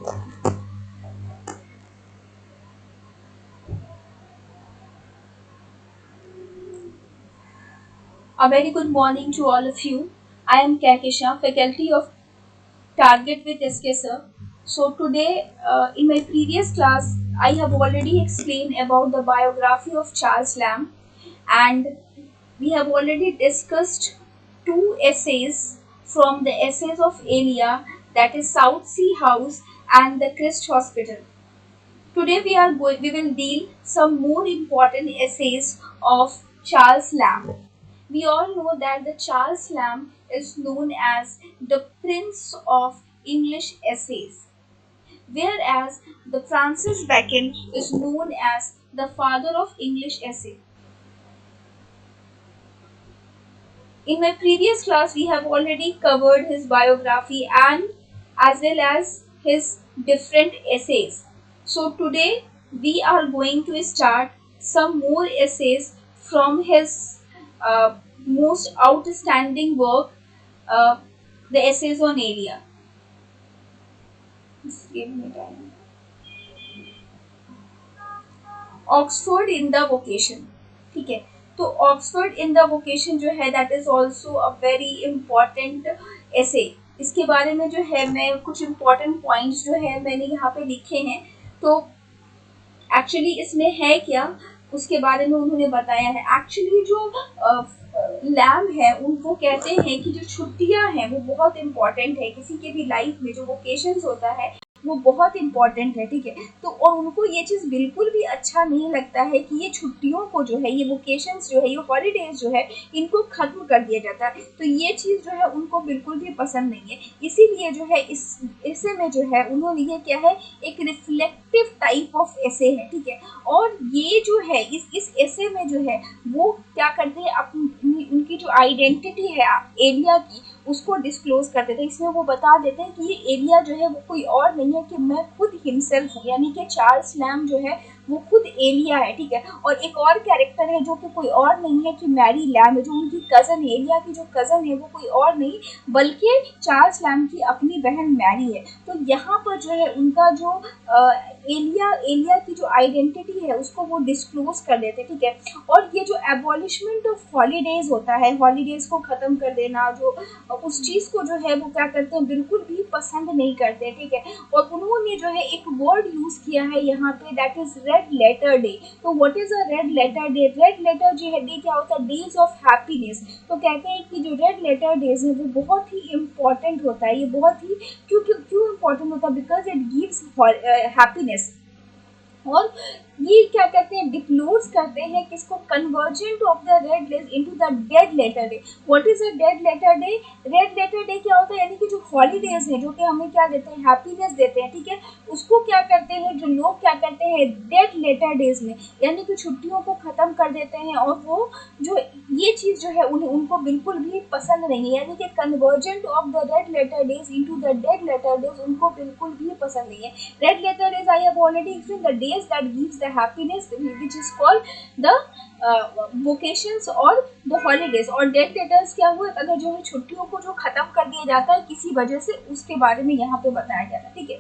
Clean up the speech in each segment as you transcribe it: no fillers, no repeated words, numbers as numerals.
A very good morning to all of you. I am Kakisha, faculty of Target with SK sir. So today, in my previous class, I have already explained about the biography of Charles Lamb, and we have already discussed two essays from the essays of Elia, that is South Sea House and the Christ Hospital. Today we will deal some more important essays of Charles Lamb. We all know that the Charles Lamb is known as the Prince of English Essays, whereas the Francis Bacon is known as the father of English essay. In my previous class, we have already covered his biography and as well as his different essays. So today we are going to start some more essays from his most outstanding work, uh, the essays on Elia. Just give me time. Oxford in the vocation, ठीक है। तो Oxford in the vocation जो है that is also a very important essay. इसके बारे में जो है मैं कुछ इम्पॉर्टेंट पॉइंट्स जो है मैंने यहाँ पे लिखे हैं। तो एक्चुअली इसमें है क्या, उसके बारे में उन्होंने बताया है। एक्चुअली जो लैम्ब है उनको कहते हैं कि जो छुट्टियां हैं वो बहुत इंपॉर्टेंट है किसी के भी लाइफ में। जो वोकेशंस होता है वो बहुत इंपॉर्टेंट है, ठीक है। तो और उनको ये चीज़ बिल्कुल भी अच्छा नहीं लगता है कि ये छुट्टियों को जो है, ये वोकेशंस जो है, ये हॉलीडेज जो है, इनको ख़त्म कर दिया जाता है। तो ये चीज़ जो है उनको बिल्कुल भी पसंद नहीं है। इसीलिए जो है इस ऐसे में जो है उन्होंने ये क्या है, एक रिफ्लेक्टिव टाइप ऑफ ऐसे है, ठीक है। और ये जो है इस ऐसे में जो है वो क्या करते हैं, अपनी उनकी जो आइडेंटिटी है एरिया की उसको डिस्क्लोज कर देते हैं। इसमें वो बता देते हैं कि ये एरिया जो है वो कोई और नहीं है कि मैं खुद हिमसेल्फ हूँ, यानी कि चार्ल्स लैम्ब जो है वो खुद एलिया है, ठीक है। और एक और कैरेक्टर है जो कि कोई और नहीं है कि मैरी लैम्ब है, जो उनकी कज़न है, एलिया की जो कज़न है वो कोई और नहीं बल्कि चार्ल्स लैम्ब की अपनी बहन मैरी है। तो यहाँ पर जो है उनका जो एलिया की जो आइडेंटिटी है उसको वो डिस्क्लोज कर देते, ठीक है। और ये जो एबॉलिशमेंट ऑफ हॉलीडेज होता है, हॉलीडेज को ख़त्म कर देना, जो उस चीज़ को जो है वो क्या करते हैं, बिल्कुल भी पसंद नहीं करते, ठीक है। और उन्होंने जो है एक वर्ड यूज़ किया है यहाँ पे, that is red letter day. तो what is a red letter day? Red letter day क्या होता है? Days of happiness. तो कहते हैं कि जो रेड लेटर डेज है वो बहुत ही इम्पॉर्टेंट होता है। ये बहुत ही क्यों इम्पॉर्टेंट होता है? Because it gives happiness. और ये क्या करते हैं, डिक्लोज करते हैं किसको, convergent of the red days into the dead letter day. What is a dead letter day? Red letter day क्या होता है, यानी कि जो हॉलीडेज है जो कि हमें क्या देते हैं, हैप्पीनेस देते हैं, ठीक है। उसको क्या करते हैं जो लोग क्या करते हैं डेड लेटर डेज में, यानी कि छुट्टियों को खत्म कर देते हैं। और वो जो ये चीज़ जो है उन्हें उनको बिल्कुल भी पसंद नहीं है, यानी कि convergent of the red letter days into the dead letter days उनको बिल्कुल भी पसंद नहीं है। Red letter days I have already explain, the days that gives the happiness which is called the vocations और द हॉलीडेज। और dead letters क्या हुआ, अगर जो है छुट्टियों को जो खत्म कर दिया जाता है किसी वजह से, उसके बारे में यहाँ पे बताया जाता है, ठीक है।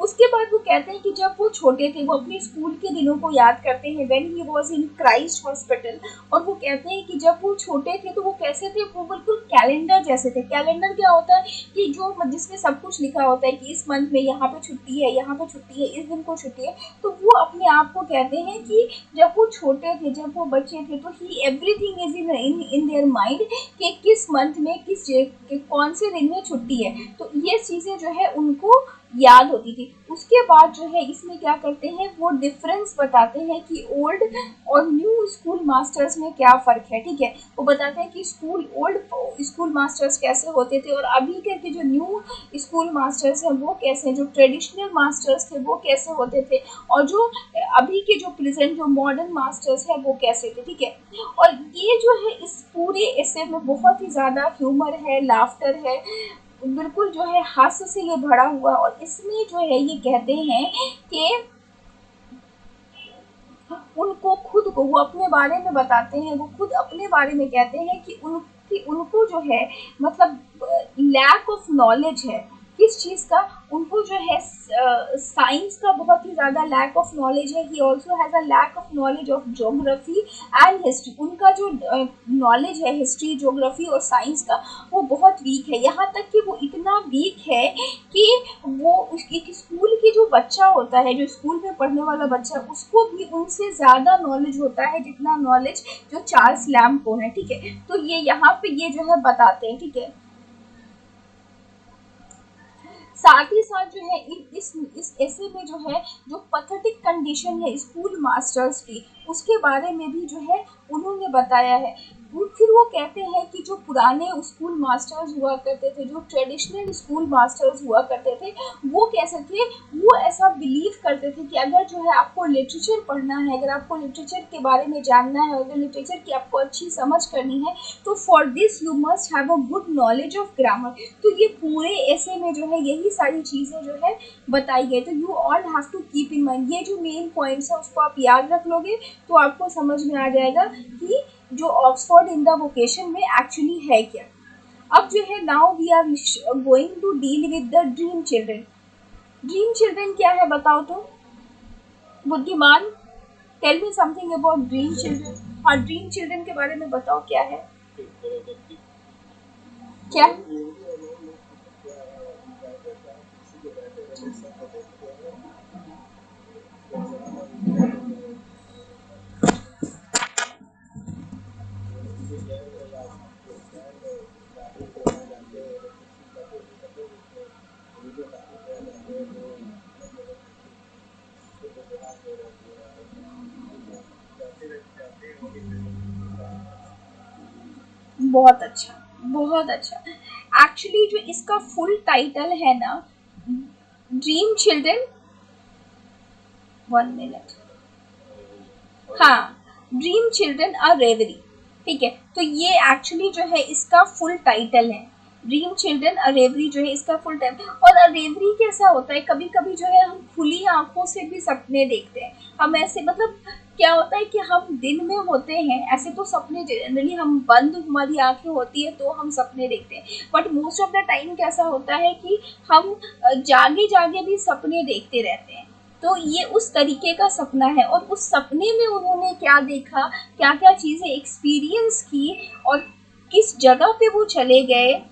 उसके बाद वो कहते हैं कि जब वो छोटे थे वो अपने स्कूल के दिनों को याद करते हैं, when he was in Christ hospital. और वो कहते हैं कि जब वो छोटे थे तो वो कैसे थे, वो बिल्कुल कैलेंडर जैसे थे। कैलेंडर क्या होता है कि जो जिसमें सब कुछ लिखा होता है कि इस मंथ में यहाँ पे छुट्टी है, यहाँ पे छुट्टी है, इस दिन को छुट्टी है। तो वो अपने आप को कहते हैं कि जब वो छोटे थे, जब वो बच्चे थे, तो ही everything is in their mind कि किस मंथ में कौन से दिन में छुट्टी है। तो ये चीज़ें जो है उनको याद होती थी। उसके बाद जो है इसमें क्या करते हैं, वो डिफरेंस बताते हैं कि ओल्ड और न्यू स्कूल मास्टर्स में क्या फ़र्क है, ठीक है। वो बताते हैं कि ओल्ड स्कूल मास्टर्स कैसे होते थे और अभी के जो न्यू स्कूल मास्टर्स हैं वो कैसे हैं, जो ट्रेडिशनल मास्टर्स थे वो कैसे होते थे, और जो अभी के जो प्रेजेंट जो मॉडर्न मास्टर्स हैं वो कैसे थे, ठीक है। और ये जो है इस पूरे ऐसे में बहुत ही ज़्यादा ह्यूमर है, लाफ्टर है, बिल्कुल जो है हास्य से ये भरा हुआ। और इसमें जो है ये कहते हैं कि उनको खुद को, वो अपने बारे में बताते हैं, वो खुद अपने बारे में कहते हैं कि उनको जो है मतलब लैक ऑफ नॉलेज है किस चीज़ का, उनको जो है साइंस का बहुत ही ज़्यादा लैक ऑफ नॉलेज है, he also has a lack of knowledge of geography and history. उनका जो नॉलेज है हिस्ट्री, ज्योग्राफी और साइंस का, वो बहुत वीक है। यहाँ तक कि वो इतना वीक है कि वो एक स्कूल की जो बच्चा होता है, जो स्कूल में पढ़ने वाला बच्चा, उसको भी उनसे ज़्यादा नॉलेज होता है जितना नॉलेज जो चार्ल्स लैम्ब को है। ठीक है, तो ये यहाँ पे ये जो है बताते हैं। ठीक है, साथ ही साथ जो है इस ऐसे में जो है जो पथेटिक कंडीशन है स्कूल मास्टर्स की, उसके बारे में भी जो है उन्होंने बताया है। फिर वो कहते हैं कि जो पुराने स्कूल मास्टर्स हुआ करते थे, जो ट्रेडिशनल स्कूल मास्टर्स हुआ करते थे, वो कैसे थे, वो ऐसा बिलीव करते थे कि अगर जो है आपको लिटरेचर पढ़ना है, अगर आपको लिटरेचर के बारे में जानना है, अगर लिटरेचर की आपको अच्छी समझ करनी है, तो for this you must have a good knowledge of grammar. तो ये पूरे ऐसे में जो है यही सारी चीज़ें जो है बताई गई। तो you all have to keep in mind, ये जो मेन पॉइंट्स है उसको आप याद रख लोगे तो आपको समझ में आ जाएगा कि जो ऑक्सफोर्ड इन द वोकेशन में एक्चुअली है क्या। अब जो है now we are going to deal with the dream children. Dream children क्या है बताओ तो, बुद्धिमान, tell me something about dream children. हाँ, ड्रीम चिल्ड्रन के बारे में बताओ क्या है। क्या बहुत अच्छा, बहुत अच्छा। एक्चुअली जो इसका फुल टाइटल है ना, ड्रीम चिल्ड्रन, 1 मिनट, हाँ, ड्रीम चिल्ड्रन अ रेवरी। ठीक है, तो ये एक्चुअली जो है इसका फुल टाइटल है, ड्रीम चिल्ड्रन अ रेवरी जो है इसका फुल टाइम। और अ रेवरी कैसा होता है, कभी कभी जो है हम खुली आंखों से भी सपने देखते हैं। हम ऐसे मतलब क्या होता है कि हम दिन में होते हैं, ऐसे तो सपने जनरली हम बंद हमारी आंखें होती है तो हम सपने देखते हैं, but most of the time कैसा होता है कि हम जागे जागे भी सपने देखते रहते हैं। तो ये उस तरीके का सपना है, और उस सपने में उन्होंने क्या देखा, क्या क्या चीज़ें एक्सपीरियंस की, और किस जगह पे वो चले गए,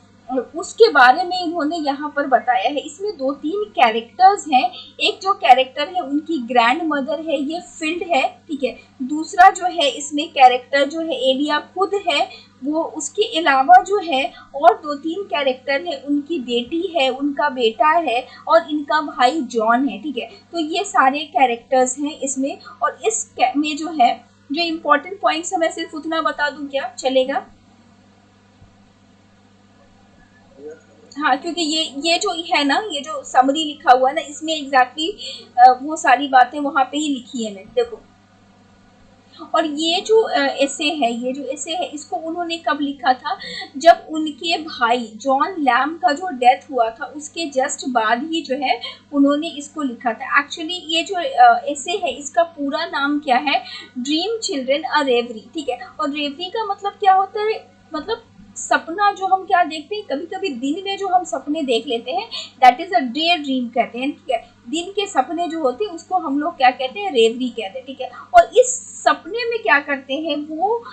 उसके बारे में इन्होंने यहाँ पर बताया है। इसमें 2-3 कैरेक्टर्स हैं। एक जो कैरेक्टर है उनकी ग्रैंड मदर है, ये फील्ड है। ठीक है, दूसरा जो है इसमें कैरेक्टर जो है एलिया खुद है वो, उसके अलावा जो है और 2-3 कैरेक्टर है, उनकी बेटी है, उनका बेटा है, और इनका भाई जॉन है। ठीक है, तो ये सारे कैरेक्टर्स हैं इसमें। और इस में जो है जो इम्पोर्टेंट पॉइंट्स है, मैं सिर्फ उतना बता दूं क्या चलेगा। हाँ, क्योंकि ये जो है ना, ये जो समरी लिखा हुआ है ना, इसमें एग्जैक्टली वो सारी बातें वहाँ पे ही लिखी है मैंने, देखो। और ये जो ऐसे है, ये जो ऐसे है, इसको उन्होंने कब लिखा था, जब उनके भाई जॉन लैम्ब का जो डेथ हुआ था उसके जस्ट बाद ही जो है उन्होंने इसको लिखा था। एक्चुअली ये जो ऐसे है इसका पूरा नाम क्या है, ड्रीम चिल्ड्रन अ रेवरी। ठीक है, और रेवरी का मतलब क्या होता है, मतलब सपना जो हम क्या देखते हैं, कभी कभी दिन में जो हम सपने देख लेते हैं, that is a day dream कहते हैं। ठीक है, दिन के सपने जो होते हैं उसको हम लोग क्या कहते हैं, रेवरी कहते हैं। ठीक है, और इस सपने में क्या करते हैं वो,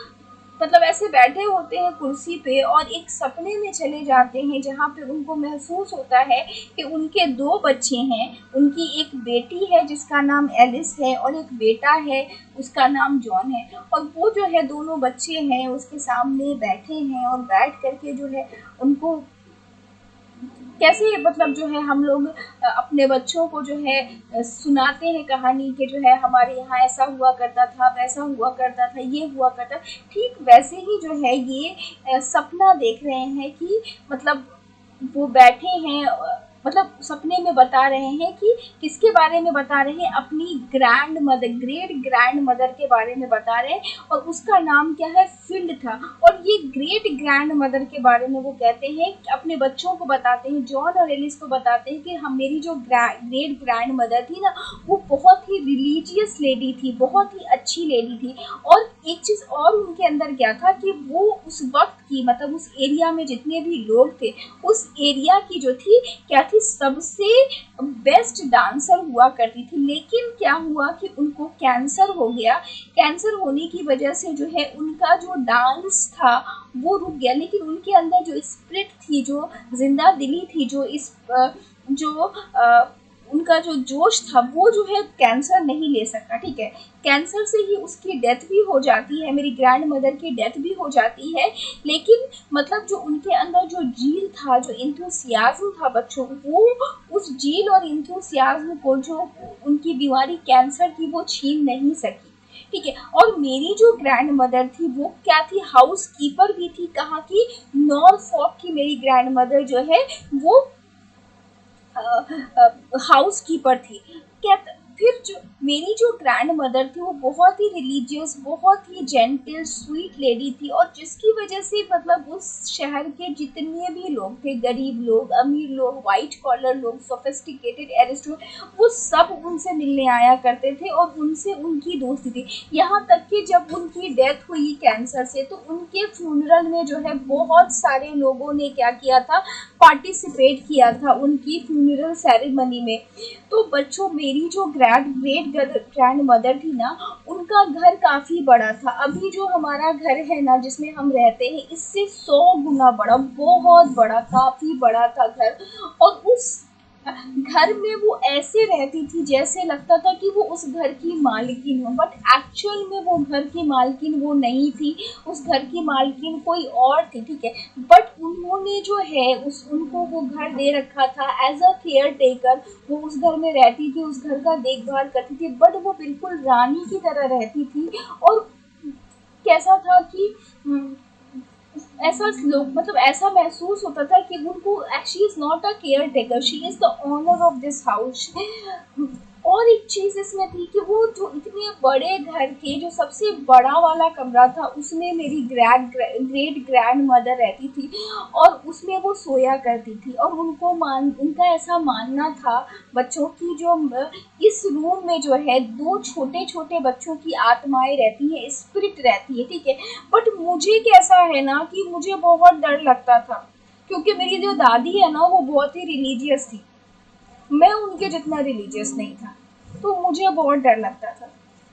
मतलब ऐसे बैठे होते हैं कुर्सी पे और एक सपने में चले जाते हैं जहाँ पे उनको महसूस होता है कि उनके 2 बच्चे हैं। उनकी एक बेटी है जिसका नाम एलिस है, और एक बेटा है उसका नाम जॉन है। और वो जो है दोनों बच्चे हैं उसके सामने बैठे हैं, और बैठ करके जो है उनको कैसे, मतलब जो है हम लोग अपने बच्चों को जो है सुनाते हैं कहानी के, जो है हमारे यहाँ ऐसा हुआ करता था, वैसा हुआ करता था, ये हुआ करता, ठीक वैसे ही जो है ये सपना देख रहे हैं कि मतलब वो बैठे हैं, मतलब सपने में बता रहे हैं कि किसके बारे में बता रहे हैं, अपनी grand mother, great grand mother के बारे में बता रहे हैं, और उसका नाम क्या है, फिल्ड था। और ये ग्रेट ग्रैंड मदर के बारे में वो कहते हैं, अपने बच्चों को बताते हैं, जॉन और एलिस को बताते हैं कि हम, मेरी जो ग्रेट ग्रैंड मदर थी ना, वो बहुत ही रिलीजियस लेडी थी, बहुत ही अच्छी लेडी थी। और एक चीज़ और उनके अंदर क्या था कि वो उस वक्त की, मतलब उस एरिया में जितने भी लोग थे, उस एरिया की जो थी क्या थी सबसे बेस्ट डांसर हुआ करती थी, लेकिन क्या हुआ कि उनको कैंसर हो गया। कैंसर होने की वजह से जो है उनका जो डांस था वो रुक गया, लेकिन उनके अंदर जो स्पिरिट थी, जो जिंदा दिली थी, जो उनका जो जोश था वो जो है कैंसर नहीं ले सका। ठीक है, कैंसर से ही उसकी डेथ भी हो जाती है, मेरी ग्रैंड मदर की डेथ भी हो जाती है। लेकिन मतलब जो उनके अंदर जो जील था, जो इंथुसियाज्म था बच्चों, वो उस जील और इंथुसियाज्म को जो उनकी बीमारी कैंसर की वो छीन नहीं सकी। ठीक है, और मेरी जो ग्रैंड मदर थी वो क्या थी, हाउस कीपर भी थी। कहाँ की, नॉर्फॉक की मेरी ग्रैंड मदर जो है वो हाउस कीपर थी। क्या फिर जो मेरी जो ग्रैंड मदर थी वो बहुत ही रिलीजियस, बहुत ही जेंटल स्वीट लेडी थी, और जिसकी वजह से मतलब उस शहर के जितने भी लोग थे, गरीब लोग, अमीर लोग, वाइट कॉलर लोग, सोफिस्टिकेटेड एरिस्टोक्रेट, वो सब उनसे मिलने आया करते थे और उनसे उनकी दोस्ती थी। यहाँ तक कि जब उनकी डेथ हुई कैंसर से तो उनके फ्यूनरल में जो है बहुत सारे लोगों ने क्या किया था, पार्टिसिपेट किया था उनकी फ्यूनरल सेरेमनी में। तो बच्चों, मेरी जो ग्रेट ग्रैंड मदर थी ना, उनका घर काफ़ी बड़ा था। अभी जो हमारा घर है ना जिसमें हम रहते हैं, इससे 100 गुना बड़ा, बहुत बड़ा, काफ़ी बड़ा था घर। और उस घर में वो ऐसे रहती थी जैसे लगता था कि वो उस घर की मालकिन हो, बट एक्चुअल में वो घर की मालकिन वो नहीं थी, उस घर की मालकिन कोई और थी। ठीक है, बट उन्होंने जो है उनको वो घर दे रखा था एज अ केयर टेकर। वो उस घर में रहती थी, उस घर का देखभाल करती थी, बट वो बिल्कुल रानी की तरह रहती थी। और कैसा था कि ऐसा लोग मतलब ऐसा महसूस होता था कि उनको, she is not a care taker, she is the owner of this house. और एक चीज इसमें थी कि वो जो इतने बड़े घर के जो सबसे बड़ा वाला कमरा था उसमें मेरी ग्रेट ग्रैंड मदर रहती थी, और उसमें वो सोया करती थी। और उनका ऐसा मानना था बच्चों की, जो इस रूम में जो है 2 छोटे छोटे बच्चों की आत्माएं रहती हैं, स्पिरिट रहती है। ठीक है, बट मुझे कैसा है ना कि मुझे बहुत डर लगता था, क्योंकि मेरी जो दादी है ना वो बहुत ही रिलीजियस थी, मैं उनके जितना रिलीजियस नहीं था, तो मुझे बहुत डर लगता था।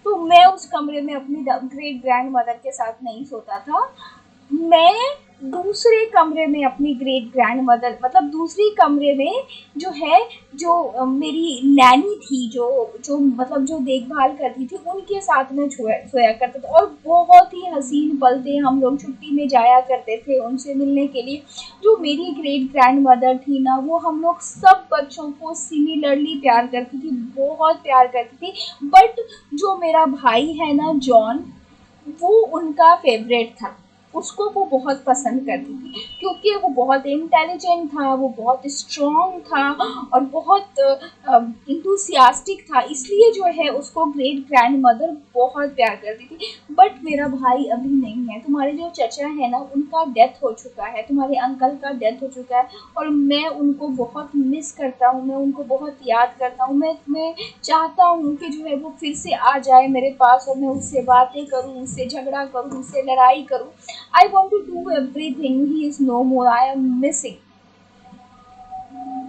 तो मैं उस कमरे में अपनी ग्रेट ग्रैंड मदर के साथ नहीं सोता था, मैं दूसरे कमरे में अपनी ग्रेट ग्रैंड मदर, मतलब दूसरी कमरे में जो है, जो मेरी नैनी थी, जो जो मतलब जो देखभाल करती थी, उनके साथ में सोया करता था। और बहुत ही हसीन पल थे, हम लोग छुट्टी में जाया करते थे उनसे मिलने के लिए। जो मेरी ग्रेट ग्रैंड मदर थी ना, वो हम लोग सब बच्चों को सिमिलरली प्यार करती थी, बहुत प्यार करती थी। बट जो मेरा भाई है ना, जॉन, वो उनका फेवरेट था, उसको वो बहुत पसंद करती थी, क्योंकि वो बहुत इंटेलिजेंट था, वो बहुत स्ट्रॉन्ग था, और बहुत इंथुसियास्टिक था, इसलिए जो है उसको ग्रेट ग्रैंड मदर बहुत प्यार करती थी। बट मेरा भाई अभी नहीं है, तुम्हारे जो चचा है ना उनका डेथ हो चुका है, तुम्हारे अंकल का डेथ हो चुका है, और मैं उनको बहुत मिस करता हूँ, मैं उनको बहुत याद करता हूँ। मैं चाहता हूँ कि जो है वो फिर से आ जाए मेरे पास, और मैं उससे बातें करूँ, उससे झगड़ा करूँ, उससे लड़ाई करूँ। I want to do everything, he is no more, I am missing.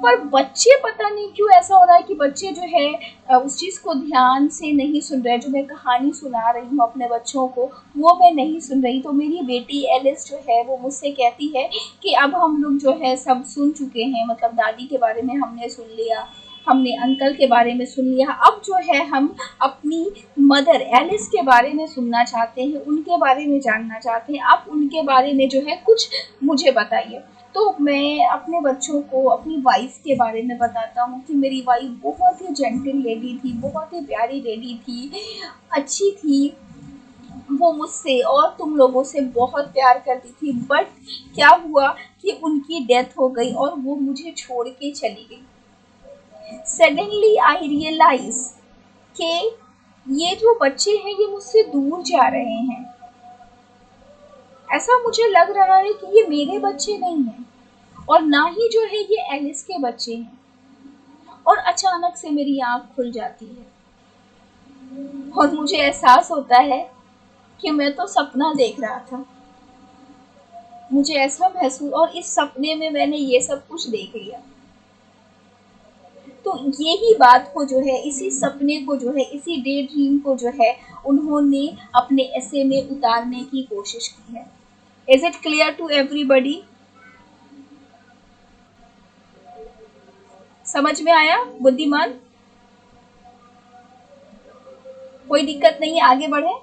पर बच्चे पता नहीं क्यों ऐसा हो रहा है कि बच्चे जो है उस चीज़ को ध्यान से नहीं सुन रहे। जो मैं कहानी सुना रही हूँ अपने बच्चों को, वो मैं नहीं सुन रही। तो मेरी बेटी एलिस जो है वो मुझसे कहती है कि अब हम लोग जो है सब सुन चुके हैं, मतलब दादी के बारे में हमने सुन लिया, हमने अंकल के बारे में सुन लिया, अब जो है हम अपनी मदर एलिस के बारे में सुनना चाहते हैं, उनके बारे में जानना चाहते हैं। आप उनके बारे में जो है कुछ मुझे बताइए। तो मैं अपने बच्चों को अपनी वाइफ के बारे में बताता हूँ कि मेरी वाइफ बहुत ही जेंटल लेडी थी, बहुत ही प्यारी लेडी थी, अच्छी थी। वो मुझसे और तुम लोगों से बहुत प्यार करती थी, बट क्या हुआ कि उनकी डेथ हो गई और वो मुझे छोड़ के चली गई। सडनली आई रियलाइज कि ये जो बच्चे हैं ये मुझसे दूर जा रहे हैं। ऐसा मुझे लग रहा है कि ये मेरे बच्चे नहीं हैं, और ना ही जो है ये एलिस के बच्चे हैं। और अचानक से मेरी आँख खुल जाती है और मुझे एहसास होता है कि मैं तो सपना देख रहा था। मुझे ऐसा महसूस, और इस सपने में मैंने ये सब कुछ देख लिया। तो यही बात को जो है, इसी सपने को जो है, इसी डे ड्रीम को जो है उन्होंने अपने ऐसे में उतारने की कोशिश की है। Is it clear to everybody? समझ में आया बुद्धिमान? कोई दिक्कत नहीं है, आगे बढ़े।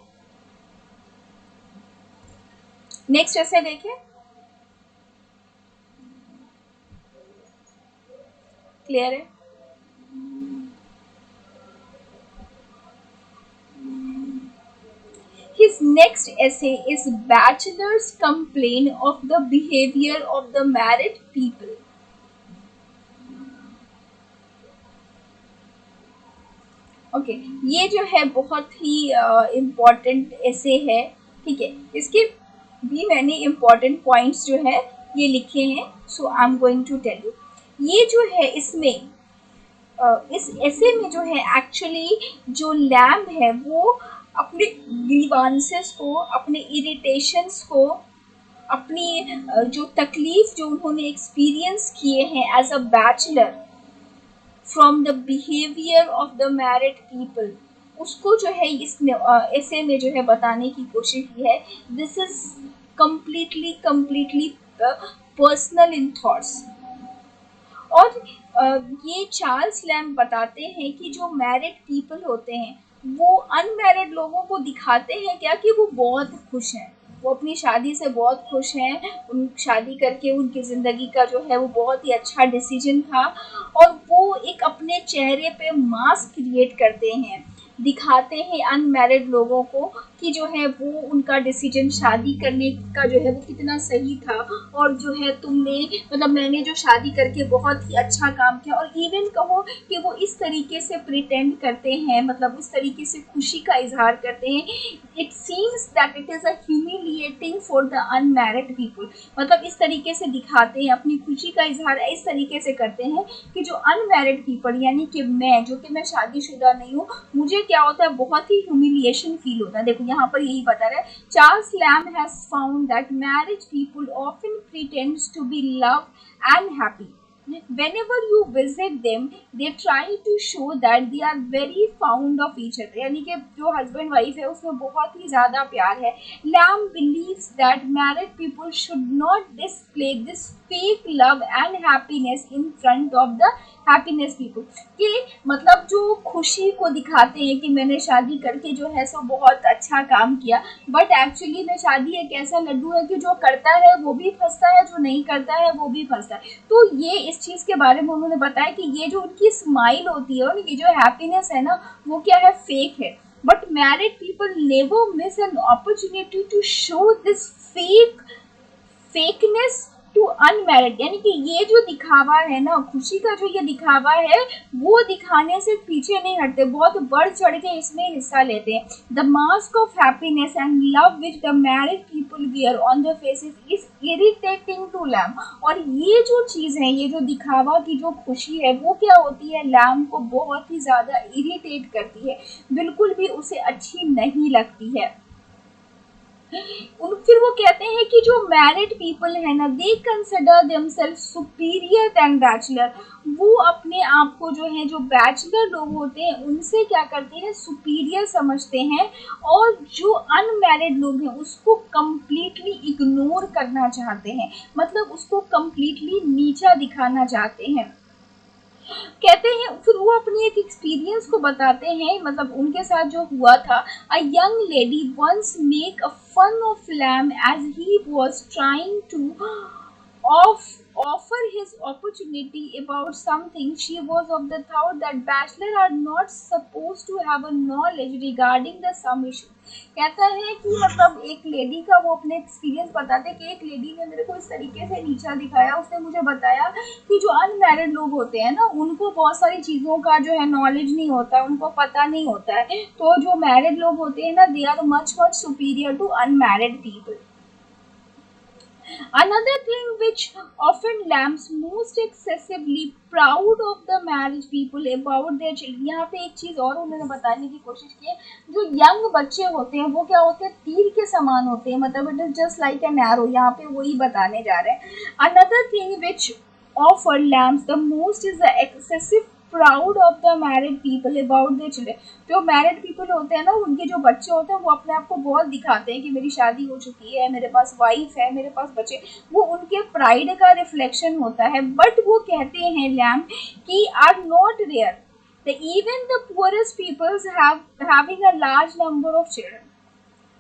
नेक्स्ट ऐसे देखें, क्लियर है? His next essay is Bachelor's Complaint of the Behavior of the Married People. Okay, ये जो है बहुत ही इम्पॉर्टेंट ऐसे है, ठीक है। इसके भी मैंने इम्पॉर्टेंट पॉइंट्स जो है ये लिखे हैं, so I am going to tell you. ये जो है इसमें इस ऐसे में जो है एक्चुअली जो लैम्ब है वो अपने ग्रीवांसेस को, अपने इरिटेशंस को, अपनी जो तकलीफ जो उन्होंने एक्सपीरियंस किए हैं as a bachelor from the behaviour of the married people, उसको जो है इसने ऐसे में जो है बताने की कोशिश की है। This is completely personal in thoughts. और ये चार्ल्स लैम्ब बताते हैं कि जो मैरिड पीपल होते हैं वो अनमैरिड लोगों को दिखाते हैं क्या कि वो बहुत खुश हैं, वो अपनी शादी से बहुत खुश हैं, उन शादी करके उनकी ज़िंदगी का जो है वो बहुत ही अच्छा डिसीजन था। और वो एक अपने चेहरे पे मास्क क्रिएट करते हैं, दिखाते हैं अनमैरिड लोगों को कि जो है वो उनका डिसीजन शादी करने का जो है वो कितना सही था, और जो है तुमने मतलब मैंने जो शादी करके बहुत ही अच्छा काम किया। और इवन कहो कि वो इस तरीके से प्रिटेंड करते हैं, मतलब इस तरीके से खुशी का इजहार करते हैं, it seems that it is a humiliating for the unmarried people. मतलब इस तरीके से दिखाते हैं, अपनी खुशी का इजहार इस तरीके से करते हैं कि जो अनमैरिड पीपल यानी कि मैं, जो कि मैं शादीशुदा नहीं हूँ, मुझे क्या होता है, बहुत ही ह्यूमिलिएशन फील होता है। देखो यहाँ पर यही बता रहा है, Charles Lamb has found that married people often pretends to be love and happy. Whenever you visit them, they try to show that they are very fond of each other, यानी कि जो हस्बैंड वाइफ है उसमें बहुत ही ज़्यादा प्यार है। Lamb believes that married people should not display this fake love and happiness in front of the happiness people, कि मतलब जो खुशी को दिखाते हैं कि मैंने शादी करके जो है सो बहुत अच्छा काम किया, बट एक्चुअली में शादी एक ऐसा लड्डू है कि जो करता है वो भी फंसता है, जो नहीं करता है वो भी फंसता है। तो ये इस चीज़ के बारे में उन्होंने बताया कि ये जो उनकी स्माइल होती है और ये जो हैप्पीनेस है ना, वो क्या है, फेक है। But married people never miss an opportunity to show this fakeness to unmarried, यानी कि ये जो दिखावा है ना, खुशी का जो ये दिखावा है, वो दिखाने से पीछे नहीं हटते, बहुत बढ़ चढ़ के इसमें हिस्सा लेते हैं। The mask of happiness and love which the married people wear on the faces is irritating to Lamb. और ये जो चीज़ है, ये जो दिखावा की जो खुशी है, वो क्या होती है, लैम्ब को बहुत ही ज़्यादा इरिटेट करती है, बिल्कुल भी उसे अच्छी नहीं लगती है। फिर वो कहते हैं कि जो मैरिड पीपल है ना, they consider themselves superior than bachelor. वो अपने आप को जो है, जो बैचलर लोग होते हैं उनसे क्या करते हैं, सुपीरियर समझते हैं, और जो अनमैरिड लोग हैं उसको कम्प्लीटली इग्नोर करना चाहते हैं, मतलब उसको कम्प्लीटली नीचा दिखाना चाहते हैं। कहते हैं, फिर वो अपनी एक एक्सपीरियंस को बताते हैं, मतलब उनके साथ जो हुआ था। A young lady once make a fun of Lamb as he was trying to of offer his opportunity about something. She was of the thought that bachelor are not supposed to have a knowledge regarding the some issue. कहता है कि मतलब एक lady का वो अपने experience बताते कि एक लेडी ने मेरे को इस तरीके से नीचा दिखाया, उसने मुझे बताया कि जो अनमैरिड लोग होते हैं ना, उनको बहुत सारी चीज़ों का जो है नॉलेज नहीं होता, उनको पता नहीं होता है। तो जो मैरिड लोग होते हैं ना, they are much superior to unmarried people. Another thing which often lambs most excessively proud of the marriage people about their children। यहाँ पे एक चीज़ और उन्होंने बताने की कोशिश की है, जो यंग बच्चे होते हैं वो क्या होते हैं, तीर के समान होते हैं, मतलब it is just like an arrow. यहाँ पे वही बताने जा रहे हैं। Another thing which offer lambs the most is the excessive proud of the married people about their children. जो मैरिड पीपल होते हैं ना, उनके जो बच्चे होते हैं वो अपने आप को बहुत दिखाते हैं कि मेरी शादी हो चुकी है, मेरे पास वाइफ है, मेरे पास बच्चे। वो उनके प्राइड का रिफ्लेक्शन होता है। बट वो कहते हैं लैम कि are not rare, even the poorest peoples having a large number of children।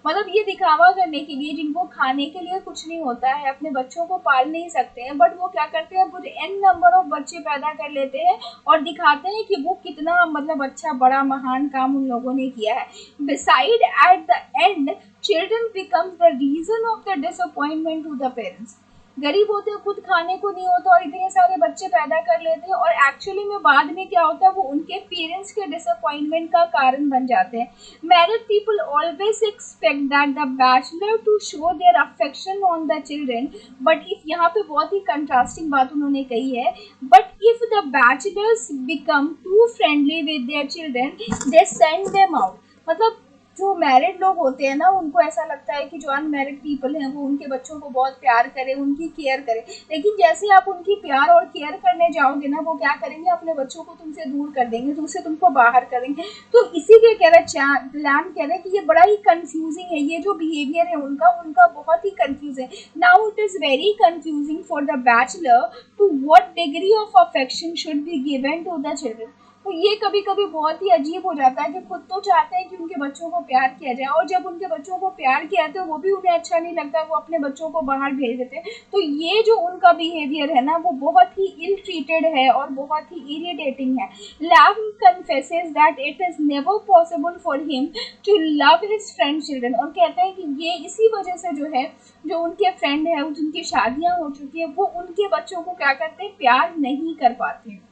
मतलब ये दिखावा करने के लिए, जिनको खाने के लिए कुछ नहीं होता है, अपने बच्चों को पाल नहीं सकते हैं, बट वो क्या करते हैं, पूरे n नंबर ऑफ बच्चे पैदा कर लेते हैं और दिखाते हैं कि वो कितना मतलब अच्छा बड़ा महान काम उन लोगों ने किया है। Beside at the end children becomes the reason of the disappointment to the parents. गरीब होते हैं, खुद खाने को नहीं होता और इतने सारे बच्चे पैदा कर लेते हैं, और एक्चुअली में बाद में क्या होता है, वो उनके पेरेंट्स के डिसअपॉइंटमेंट का कारण बन जाते हैं। Married people always expect that the bachelor to show their affection on the children, but if, यहाँ पे बहुत ही कंट्रास्टिंग बात उन्होंने कही है, but if the bachelors become too friendly with their children they send them out. मतलब जो मैरिड लोग होते हैं ना, उनको ऐसा लगता है कि जो अनमैरिड पीपल हैं वो उनके बच्चों को बहुत प्यार करें, उनकी केयर करें, लेकिन जैसे आप उनकी प्यार और केयर करने जाओगे ना, वो क्या करेंगे, अपने बच्चों को तुमसे दूर कर देंगे, तुमसे तुमको बाहर करेंगे। तो इसीलिए कह रहा लैम कह रहे हैं कि ये बड़ा ही कंफ्यूजिंग है, ये जो बिहेवियर है उनका उनका बहुत ही कंफ्यूज है। Now it is very confusing for the bachelor to what degree of affection should be given to the children. तो ये कभी कभी बहुत ही अजीब हो जाता है कि खुद तो चाहते हैं कि उनके बच्चों को प्यार किया जाए, और जब उनके बच्चों को प्यार किया जाता है वो भी उन्हें अच्छा नहीं लगता, वो अपने बच्चों को बाहर भेज देते हैं। तो ये जो उनका बिहेवियर है ना, वो बहुत ही इल ट्रीटेड है और बहुत ही इरिटेटिंग है। Lamb confesses that it is never possible for him to love his friend children, और कहते हैं कि ये इसी वजह से जो है, जो उनके फ्रेंड है, जिनकी शादियां हो चुकी है, वो उनके बच्चों को क्या करते हैं, प्यार नहीं कर पाते हैं।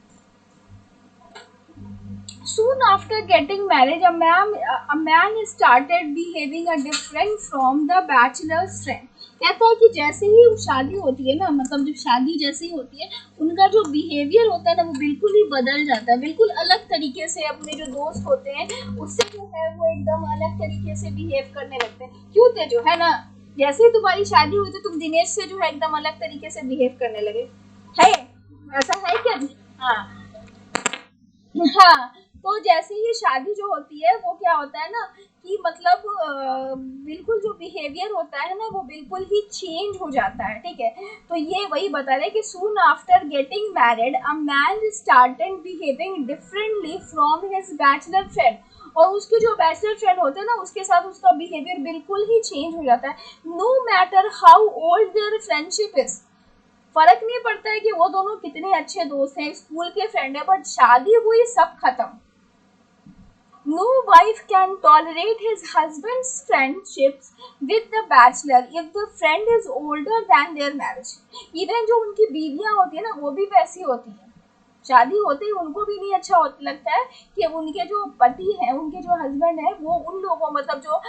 Soon after getting married, a man started behaving a different from the bachelor's friend। कहता है कि जैसे ही शादी होती है ना, मतलब जब शादी जैसे ही होती है, उनका जो बिहेवियर होता है ना, वो बिल्कुल ही बदल जाता है, बिल्कुल अलग तरीके से अपने जो दोस्त होते हैं उससे जो है वो एकदम अलग तरीके से बिहेव करने लगते हैं। क्यों थे जो है ना, जैसे ही तुम्हारी शादी हुई तो तुम दिनेश से जो है एकदम अलग तरीके से बिहेव करने लगे, है ऐसा है क्या? हाँ हाँ। तो जैसे ही शादी जो होती है, वो क्या होता है ना कि मतलब बिल्कुल जो बिहेवियर होता है ना, वो बिल्कुल ही चेंज हो जाता है। ठीक है, तो ये वही बता रहे हैं कि soon after getting married a man started behaving differently from his bachelor friend. और उसके जो बैचलर फ्रेंड होते हैं ना, उसके साथ उसका बिहेवियर बिल्कुल ही चेंज हो जाता है। No matter how old their friendship is, फर्क नहीं पड़ता है कि वो दोनों कितने अच्छे दोस्त हैं, स्कूल के फ्रेंड है, बट शादी हुई सब खत्म। No wife can tolerate his husband's friendships with the bachelor if the friend is older than their marriage। Even जो उनकी बीवियां होती है ना, वो भी वैसी होती हैं, शादी होते ही उनको भी नहीं अच्छा लगता है कि उनके जो पति हैं, उनके जो हस्बैंड है, वो उन लोगों मतलब जो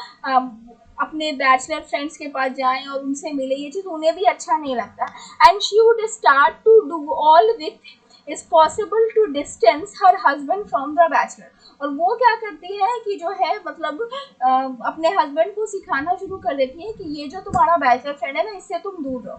अपने बैचलर फ्रेंड्स के पास जाएं और उनसे मिले, ये चीज़ उन्हें भी अच्छा नहीं लगता। And she would start to do all with is possible to distance her husband from the bachelor. और वो क्या करती है कि जो है मतलब अपने हस्बैंड को सिखाना शुरू कर देती है कि ये जो तुम्हारा बैचलर फ्रेंड है ना, इससे तुम दूर रहो।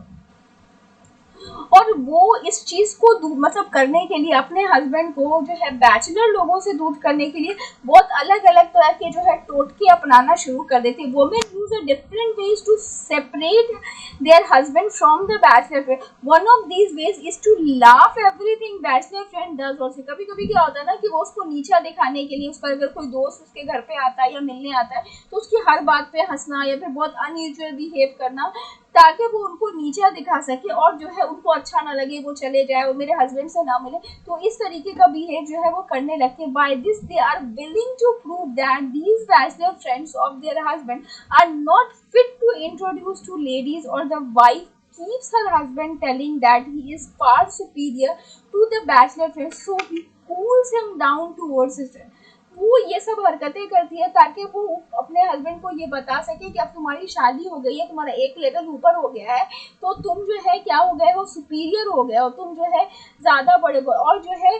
और वो इस चीज को मतलब करने के लिए अपने हस्बैंड को जो है बैचलर लोगों से दूर करने के लिए बहुत अलग अलग तरह के जो है टोटके अपनाना शुरू कर देते हैं। Women use a different ways to separate their husband from the bachelor friend. One of these ways is to laugh everything bachelor friend does also. कभी कभी क्या होता है ना कि वो उसको नीचा दिखाने के लिए, उसका अगर कोई दोस्त उसके घर पे आता है या मिलने आता है, तो उसकी हर बात पे हंसना या फिर बहुत अनयूजुअल बिहेव करना, ताकि वो उनको नीचा दिखा सके और जो है उनको अच्छा ना लगे, वो चले जाए और मेरे हस्बैंड से ना मिले। तो इस तरीके का बिहेव जो है वो करने लगते हैं। By this they are willing to prove that these bachelor friends of their husband are not fit to introduce to ladies, और the wife keeps her husband telling that he is far superior to the bachelor friend, so he cools him down towards his friend। वो ये सब हरकतें करती है ताकि वो अपने हस्बैंड को ये बता सके कि अब तुम्हारी शादी हो गई है, तुम्हारा एक लेवल ऊपर हो गया है, तो तुम जो है क्या हो गए हो, सुपीरियर हो गए हो, तुम जो है ज्यादा बड़े हो, और जो है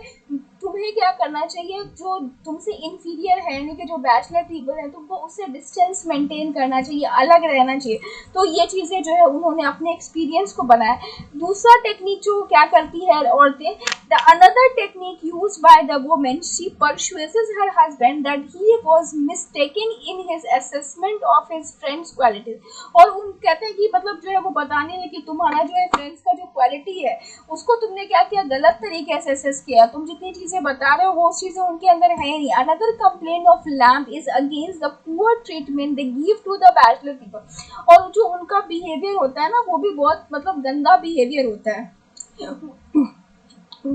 तुम्हें क्या करना चाहिए, जो तुमसे इंफीरियर है यानी कि जो बैचलर पीपल हैं, तुमको उससे डिस्टेंस मेंटेन करना चाहिए, अलग रहना चाहिए। तो ये चीज़ें जो है उन्होंने अपने एक्सपीरियंस को बनाया। दूसरा टेक्निक जो क्या करती है औरतें, the another technique use by the women, she persuades her husband that he was mistaken in his assessment of his friends qualities. और उन कहते हैं कि मतलब जो है वो बताने में कि तुम्हारा जो है फ्रेंड्स का जो क्वालिटी है उसको तुमने क्या किया, गलत तरीके से असेस किया। तुम जितनी चीजें बता रहे हो वो चीजें उनके अंदर है नहीं। Another complaint of Lamb is against the poor treatment they give to the bachelor people. और जो उनका बिहेवियर होता है ना वो भी बहुत मतलब गंदा बिहेवियर होता है।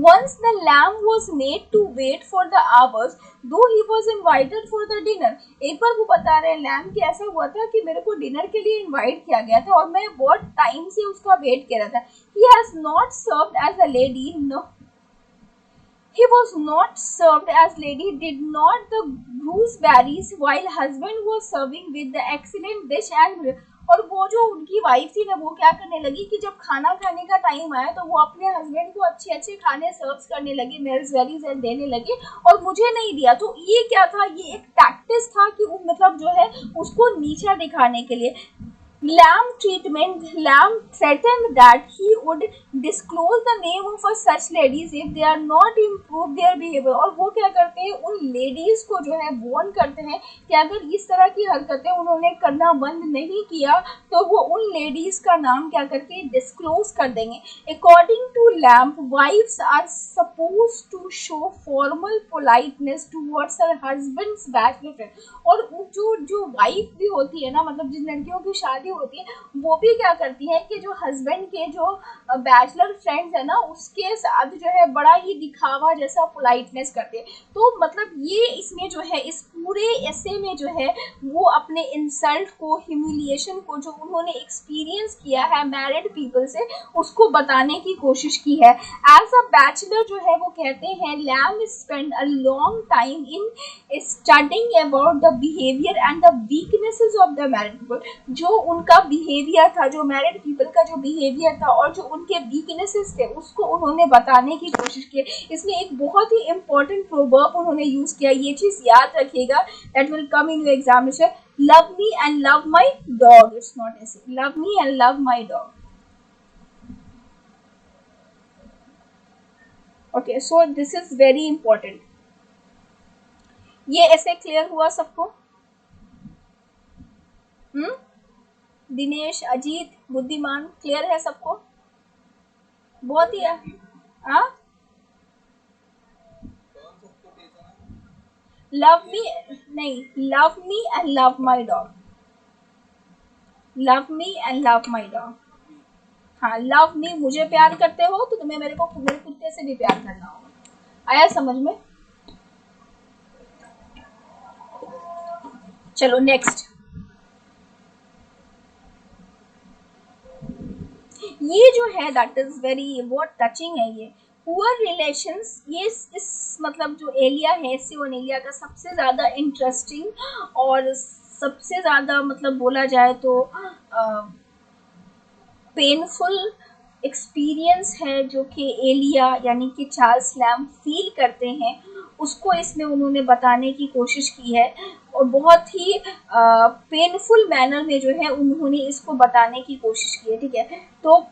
Once the lamb was made to wait for the hours, though he was invited for the dinner। एक बार वो बता रहे हैं लैम कि ऐसा हुआ था कि मेरे को डिनर के लिए इनवाइट किया गया था और मैं बहुत टाइम से उसका वेट कर रहा था। He has not served as a lady, no, he was not served as lady, did not the gooseberries while husband was serving with the excellent dish and। और वो जो उनकी वाइफ थी ना वो क्या करने लगी कि जब खाना खाने का टाइम आया तो वो अपने हस्बैंड को अच्छे अच्छे खाने सर्व करने लगी, मेल्सबेरीज एंड देने लगी, और मुझे नहीं दिया। तो ये क्या था, ये एक टैक्टिस था कि वो मतलब जो है उसको नीचा दिखाने के लिए। Lamb treatment, Lamb threatened that he would disclose the name of such ladies if they are not improve their behavior। और वो क्या करते हैं, उन लेडीज को जो है वॉर्न करते हैं कि अगर इस तरह की हरकतें उन्होंने करना बंद नहीं किया तो वो उन लेडीज का नाम क्या करके डिस्क्लोज कर देंगे। According to Lamb, wives are suppose to show formal politeness towards her husbands bachelor friend. और जो जो वाइफ भी होती है ना, मतलब जिन लड़कियों की शादी होती है वो भी क्या करती है कि जो हस्बैंड के जो बैचलर फ्रेंड्स है ना उसके साथ जो है बड़ा ही दिखावा जैसा पोलाइटनेस करते हैं। तो मतलब ये इसमें जो है इस पूरे ऐसे में जो है वो अपने इंसल्ट को, ह्यूमिलिएशन को जो उन्होंने एक्सपीरियंस किया है मैरिड पीपल से उसको बताने की कोशिश की है। एज अ बैचलर जो है वो कहते हैं Lamb spend a long time in studying about the behaviour and the weaknesses of the married people. जो उनका बिहेवियर था, जो मैरिड पीपल का जो बिहेवियर था और जो उनके वीकनेसेस थे उसको उन्होंने बताने की कोशिश की। इसमें एक बहुत ही इंपॉर्टेंट प्रोवर्ब उन्होंने यूज किया, ये चीज याद रखिएगा, that will come in your examination. Love me and love my dog, it's not ऐसे, love me and love my dog. Okay, so this is very important. ये ऐसे क्लियर हुआ सबको? दिनेश, अजीत, बुद्धिमान, क्लियर है सबको? बहुत ही हाँ, लव मी, नहीं, love me and love my dog, love me and love my dog. हाँ, लव मी मुझे प्यार करते हो तो तुम्हें मेरे कुत्ते से भी प्यार करना होगा। आया समझ में? चलो नेक्स्ट। ये जो है दैट इज वेरी बहुत टचिंग है। ये पुअर रिलेशंस, ये इस मतलब जो एरिया है सिवन एरिया का सबसे ज़्यादा इंटरेस्टिंग और सबसे ज़्यादा मतलब बोला जाए तो पेनफुल एक्सपीरियंस है जो कि एलिया यानी कि चार्ल्स लैम्ब फील करते हैं, उसको इसमें उन्होंने बताने की कोशिश की है। और बहुत ही पेनफुल मैनर में जो है उन्होंने इसको बताने की कोशिश की है। ठीक है, तो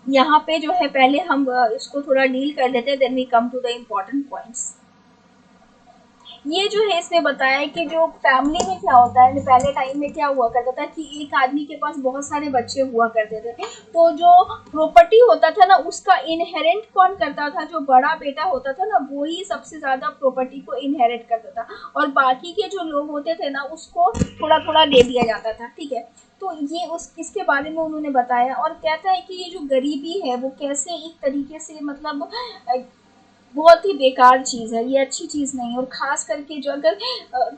यहाँ पे जो है पहले हम इसको थोड़ा डील कर लेते हैं, then we come to the important points. ये जो है इसमें बताया है कि जो फैमिली में क्या होता है, पहले टाइम में क्या हुआ करता था कि एक आदमी के पास बहुत सारे बच्चे हुआ करते थे, तो जो प्रॉपर्टी होता था ना उसका इनहेरेंट कौन करता था, जो बड़ा बेटा होता था ना वो ही सबसे ज्यादा प्रॉपर्टी को इनहेरिट करता था, और बाकी के जो लोग होते थे ना उसको थोड़ा थोड़ा दे दिया जाता था। ठीक है, तो ये उस इसके बारे में उन्होंने बताया और कहता है कि ये जो गरीबी है वो कैसे एक तरीके से मतलब बहुत ही बेकार चीज़ है, ये अच्छी चीज़ नहीं है। और ख़ास करके जो अगर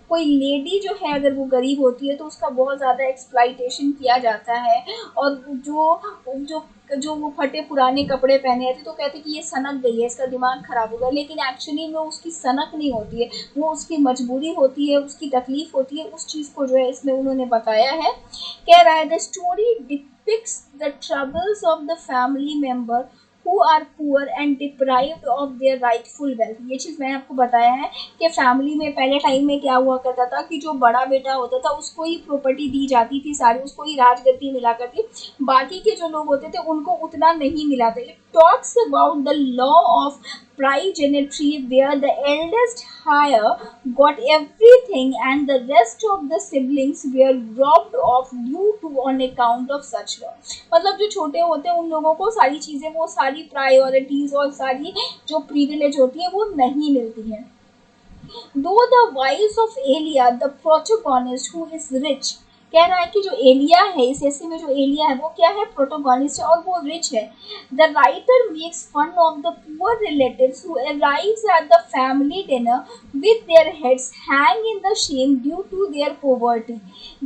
कोई लेडी जो है अगर वो गरीब होती है तो उसका बहुत ज़्यादा एक्सप्लॉइटेशन किया जाता है। और जो जो जो वो फटे पुराने कपड़े पहने थे तो कहते कि ये सनक गई है, इसका दिमाग ख़राब हो गया, लेकिन एक्चुअली में उसकी सनक नहीं होती है, वो उसकी मजबूरी होती है, उसकी तकलीफ होती है। उस चीज़ को जो है इसमें उन्होंने बताया है। कह रहा है the story depicts the troubles of the family member who are poor and deprived of their rightful wealth। ये चीज़ मैंने आपको बताया है कि फैमिली में पहले टाइम में क्या हुआ करता था कि जो बड़ा बेटा होता था उसको ही प्रॉपर्टी दी जाती थी सारी, उसको ही राजगद्दी मिला करती, बाकी के जो लोग होते थे उनको उतना नहीं मिला था। It talks about the law of primogeniture where the eldest heir got everything and the rest of the siblings were robbed of due to on account of such law। मतलब जो छोटे होते हैं उन लोगों को सारी चीजें, वो सारी प्रायोरिटीज और सारी जो प्रिविलेज होती है वो नहीं मिलती है। Though the wives of Elia, the protagonist who is rich, कह रहा है कि जो एलिया है, इस ऐसे में जो एलिया है वो क्या है, प्रोटोगोनिस्ट है और वो रिच है। The writer makes fun of the poor relatives who arrives at the family dinner with their heads hang in the shame due to their poverty.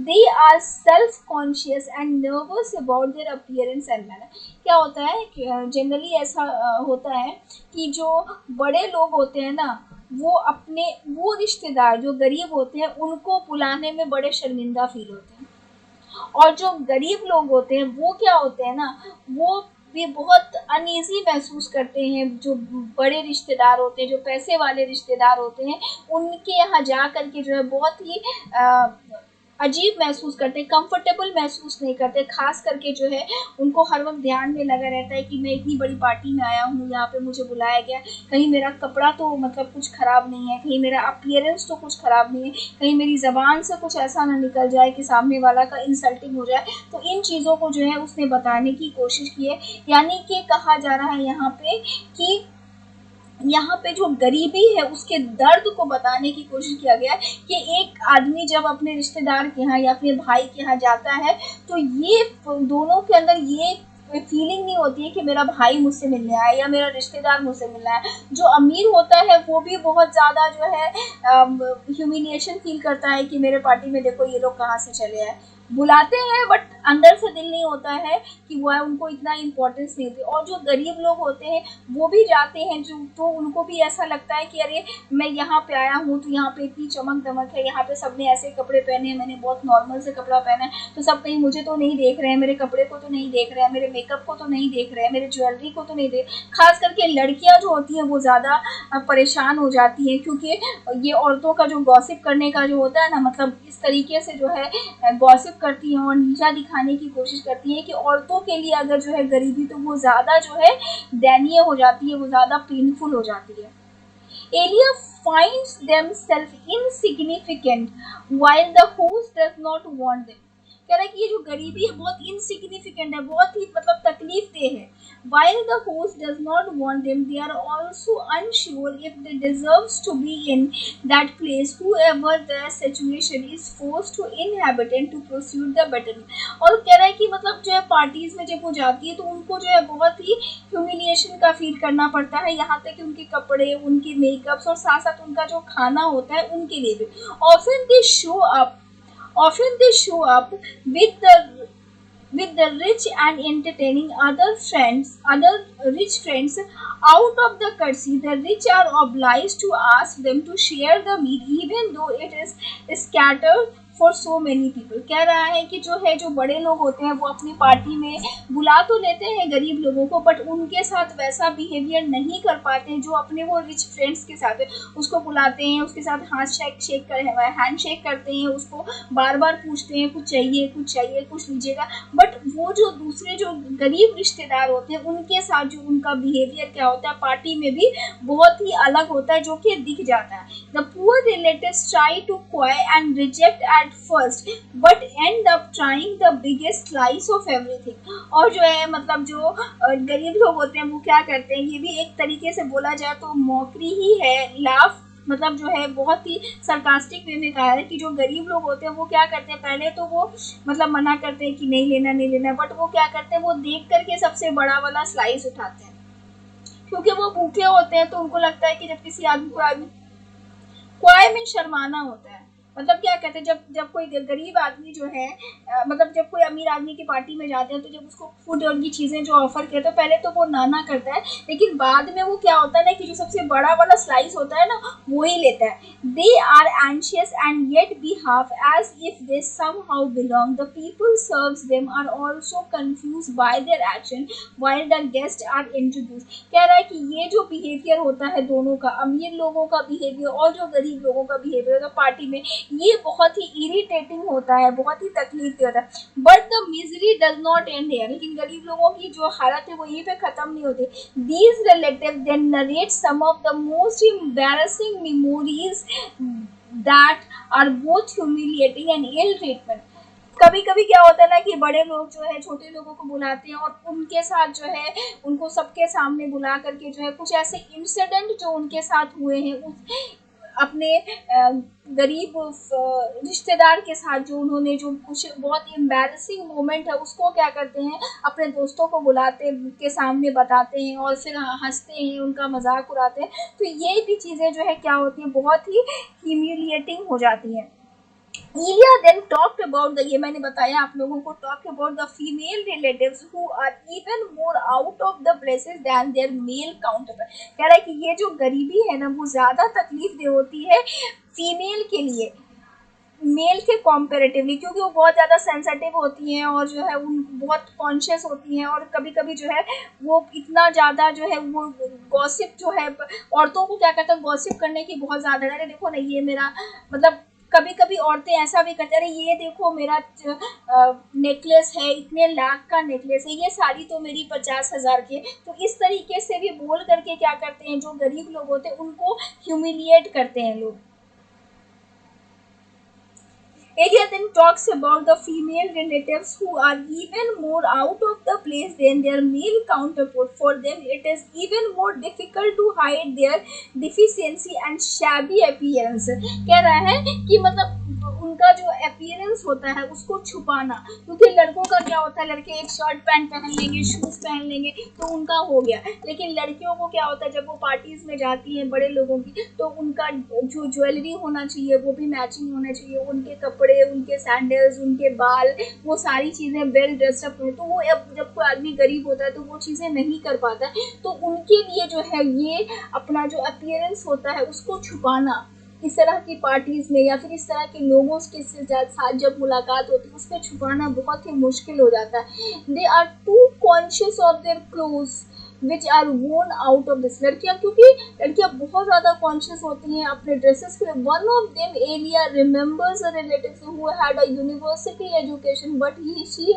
They are self-conscious and nervous about their appearance and manner। क्या होता है generally ऐसा होता है कि जो बड़े लोग होते हैं ना वो अपने वो रिश्तेदार जो गरीब होते हैं उनको बुलाने में बड़े शर्मिंदा फील होते हैं, और जो गरीब लोग होते हैं वो क्या होते हैं ना वो भी बहुत अनईजी महसूस करते हैं। जो बड़े रिश्तेदार होते हैं, जो पैसे वाले रिश्तेदार होते हैं, उनके यहाँ जा करके जो है बहुत ही अजीब महसूस करते हैं, कंफर्टेबल महसूस नहीं करते। खास करके जो है उनको हर वक्त ध्यान में लगा रहता है कि मैं इतनी बड़ी पार्टी में आया हूँ, यहाँ पे मुझे बुलाया गया, कहीं मेरा कपड़ा तो मतलब कुछ ख़राब नहीं है, कहीं मेरा अपीयरेंस तो कुछ ख़राब नहीं है, कहीं मेरी ज़बान से कुछ ऐसा ना निकल जाए कि सामने वाला का इंसल्टिंग हो जाए। तो इन चीज़ों को जो है उसने बताने की कोशिश की है। यानी कि कहा जा रहा है यहाँ पे कि यहाँ पे जो गरीबी है उसके दर्द को बताने की कोशिश किया गया है कि एक आदमी जब अपने रिश्तेदार के यहाँ या अपने भाई के यहाँ जाता है तो ये दोनों के अंदर ये फीलिंग नहीं होती है कि मेरा भाई मुझसे मिलने आया या मेरा रिश्तेदार मुझसे मिलना है। जो अमीर होता है वो भी बहुत ज़्यादा जो है ह्यूमिलिएशन फील करता है कि मेरे पार्टी में देखो ये लोग कहाँ से चले आए। बुलाते हैं बट अंदर से दिल नहीं होता है कि वो है, उनको इतना इम्पोर्टेंस नहीं होती। और जो गरीब लोग होते हैं वो भी जाते हैं जो, तो उनको भी ऐसा लगता है कि अरे मैं यहाँ पे आया हूँ तो यहाँ पे इतनी चमक दमक है, यहाँ पे सबने ऐसे कपड़े पहने हैं, मैंने बहुत नॉर्मल से कपड़ा पहना है, तो सब कहीं मुझे तो नहीं देख रहे हैं, मेरे कपड़े को तो नहीं देख रहे हैं, मेरे मेकअप को तो नहीं देख रहे हैं, मेरे ज्वेलरी को तो नहीं देख। खास करके लड़कियाँ जो होती हैं वो ज़्यादा परेशान हो जाती हैं क्योंकि ये औरतों का जो गॉसिप करने का जो होता है ना, मतलब इस तरीके से जो है गॉसिप करती हैं और नीचा दिखाने की कोशिश करती हैं कि औरतों के लिए अगर जो है गरीबी तो वो ज़्यादा जो है दयनीय हो जाती है, वो ज़्यादा पेनफुल हो जाती है। Elia finds themselves insignificant while the host does not want them। कह रहा है कि ये जो गरीबी है बहुत इनसिग्निफिकेंट है, बहुत ही मतलब तकलीफ देह है। While the host does not want them, they are also unsure if they deserves to be in that place whoever the situation is forced to inhabit and to pursue the betterment। और कह रहा है कि मतलब जो है parties में जब वो जाती है तो उनको जो है बहुत ही ह्यूमिलिएशन का फील करना पड़ता है, यहाँ तक कि उनके कपड़े, उनके मेकअप्स और साथ साथ उनका जो खाना होता है उनके लिए भी। Often they show up with the rich and entertaining other rich friends out of the courtesy. The rich are obliged to ask them to share the meal even though it is scattered for so many people। कह रहा है कि जो बड़े लोग होते हैं वो अपनी पार्टी में बुला तो लेते हैं गरीब लोगों को बट उनके साथ वैसा बिहेवियर नहीं कर पाते हैं जो अपने वो रिच फ्रेंड्स के साथ है। उसको बुलाते हैं, उसके साथ हैंड शेक करते हैं, उसको बार बार पूछते हैं कुछ चाहिए कुछ लीजिएगा, बट वो जो दूसरे जो गरीब रिश्तेदार होते हैं उनके साथ जो उनका बिहेवियर क्या होता है पार्टी में भी बहुत ही अलग होता है, जो कि दिख जाता है। The poor relatives try to coy and reject at first but end up trying the biggest slice of everything. और जो है मतलब जो गरीब लोग होते हैं वो क्या करते हैं, ये भी एक तरीके से बोला जाए तो मौकरी ही है, लाफ मतलब जो है बहुत ही सरकास्टिक वे में कहा है कि जो गरीब लोग होते हैं वो क्या करते हैं, पहले तो वो मतलब मना करते हैं कि नहीं लेना, बट वो क्या करते हैं वो देख करके सबसे बड़ा वाला स्लाइस उठाते हैं क्योंकि वो भूखे होते हैं। तो उनको लगता है कि जब किसी आदमी को क्वाय में शर्माना होता है, मतलब क्या कहते हैं, जब जब कोई गरीब आदमी जो है मतलब जब कोई अमीर आदमी की पार्टी में जाते हैं तो जब उसको फूड और ये चीज़ें जो ऑफर किया तो पहले तो वो ना करता है, लेकिन बाद में वो क्या होता है ना कि जो सबसे बड़ा वाला स्लाइस होता है ना वो ही लेता है. They are anxious and yet behave as if they somehow belong. The people serves them are also confused by their action while the guests are introduced. कह रहा है कि ये जो बिहेवियर होता है दोनों का, अमीर लोगों का बिहेवियर और जो गरीब लोगों का बिहेवियर होता है पार्टी में, ये बहुत ही इरिटेटिंग होता है, बहुत ही तकलीफ दे होता है. But the misery does not and here. लेकिन गरीब लोगों की जो हालत है वो यहीं पे खत्म नहीं होती. These relative then narrate some of the most embarrassing memories that are both humiliating and ill treatment. कभी कभी क्या होता है ना कि बड़े लोग जो है छोटे लोगों को बुलाते हैं और उनके साथ जो है उनको सबके सामने बुला करके जो है कुछ ऐसे इंसिडेंट जो उनके साथ हुए हैं उस अपने गरीब रिश्तेदार के साथ जो उन्होंने जो कुछ बहुत एम्बैरेसिंग मोमेंट है उसको क्या करते हैं अपने दोस्तों को बुलाते के सामने बताते हैं और फिर हंसते हैं, उनका मजाक उड़ाते हैं. तो ये भी चीज़ें जो है क्या होती हैं बहुत ही ह्यूमिलिएटिंग हो जाती हैं. Ilya then talked about the, ये मैंने बताया आप लोगों को, talked about the female relatives who are even more out of the places than their male counterpart. कह रहा है कि ये जो गरीबी है ना वो ज़्यादा तकलीफ दे होती है फीमेल के लिए मेल के कॉम्पेरेटिवली, क्योंकि वो बहुत ज़्यादा सेंसिटिव होती हैं और जो है उन बहुत कॉन्शियस होती हैं और कभी कभी जो है वो इतना ज़्यादा जो है वो गॉसिप जो है औरतों को क्या कहते हैं गॉसिप करने की बहुत ज़्यादा, अरे देखो ना ये मेरा मतलब कभी कभी औरतें ऐसा भी करते हैं, अरे ये देखो मेरा नेकलेस है, इतने लाख का नेकलेस है, ये साड़ी तो मेरी 50,000 की है. तो इस तरीके से भी बोल करके क्या करते हैं जो गरीब लोग होते हैं उनको ह्यूमिलिएट करते हैं लोग. Elia then talks about the female relatives who are even more out of the place than their male counterpart. For them, it is even more difficult to hide their deficiency and shabby appearance. कह रहा है कि मतलब उनका जो appearance होता है उसको छुपाना, क्योंकि लड़कों का क्या होता है लड़के एक शर्ट पैंट पहन लेंगे, शूज पहन लेंगे तो उनका हो गया, लेकिन लड़कियों को क्या होता है जब वो पार्टीज में जाती हैं बड़े लोगों की तो उनका जो ज्वेलरी होना चाहिए वो भी मैचिंग होना चाहिए, उनके कपड़े, उनके सैंडल्स, उनके बाल, वो सारी चीज़ें वेल ड्रेसअप हो. तो वो अब जब कोई आदमी गरीब होता है तो वो चीज़ें नहीं कर पाता है, तो उनके लिए जो है ये अपना जो अपीयरेंस होता है उसको छुपाना इस तरह की पार्टीज में या फिर इस तरह के लोगों के साथ जब मुलाकात होती है उसमें छुपाना बहुत ही मुश्किल हो जाता है. They are too conscious of their clothes which are worn out of this. लड़कियां क्योंकि लड़कियां बहुत ज़्यादा कॉन्शियस होती हैं अपने ड्रेसेस के लिए. One of them Elia remembers a relative who had a university education but he she